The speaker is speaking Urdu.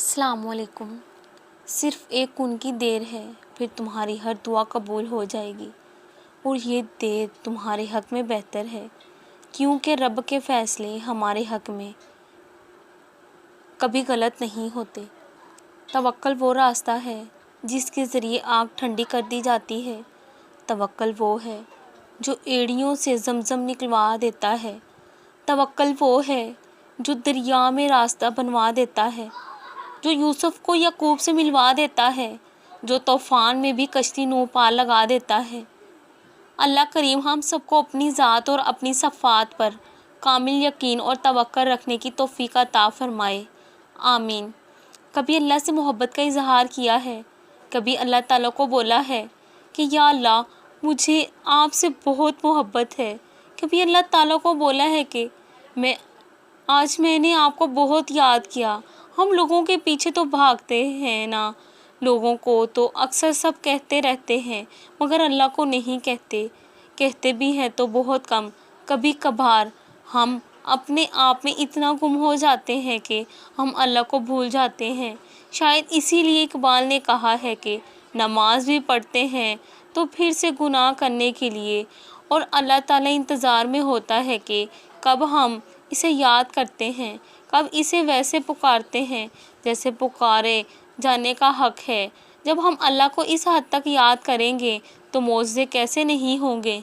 السلام علیکم۔ صرف ایک ان کی دیر ہے، پھر تمہاری ہر دعا قبول ہو جائے گی، اور یہ دیر تمہارے حق میں بہتر ہے، کیونکہ رب کے فیصلے ہمارے حق میں کبھی غلط نہیں ہوتے۔ توکل وہ راستہ ہے جس کے ذریعے آگ ٹھنڈی کر دی جاتی ہے۔ توکل وہ ہے جو ایڑیوں سے زمزم نکلوا دیتا ہے۔ توکل وہ ہے جو دریا میں راستہ بنوا دیتا ہے، جو یوسف کو یعقوب سے ملوا دیتا ہے، جو طوفان میں بھی کشتی نو پار لگا دیتا ہے۔ اللہ کریم ہم سب کو اپنی ذات اور اپنی صفات پر کامل یقین اور توکل رکھنے کی توفیق عطا فرمائے، آمین۔ کبھی اللہ سے محبت کا اظہار کیا ہے؟ کبھی اللہ تعالیٰ کو بولا ہے کہ یا اللہ مجھے آپ سے بہت محبت ہے؟ کبھی اللہ تعالیٰ کو بولا ہے کہ آج میں نے آپ کو بہت یاد کیا؟ ہم لوگوں کے پیچھے تو بھاگتے ہیں نا، لوگوں کو تو اکثر سب کہتے رہتے ہیں مگر اللہ کو نہیں کہتے، کہتے بھی ہیں تو بہت کم۔ کبھی کبھار ہم اپنے آپ میں اتنا گم ہو جاتے ہیں کہ ہم اللہ کو بھول جاتے ہیں۔ شاید اسی لیے اقبال نے کہا ہے کہ نماز بھی پڑھتے ہیں تو پھر سے گناہ کرنے کے لیے، اور اللہ تعالیٰ انتظار میں ہوتا ہے کہ کب ہم اسے یاد کرتے ہیں، کب اسے ویسے پکارتے ہیں جیسے پکارے جانے کا حق ہے۔ جب ہم اللہ کو اس حد تک یاد کریں گے تو معجزے کیسے نہیں ہوں گے۔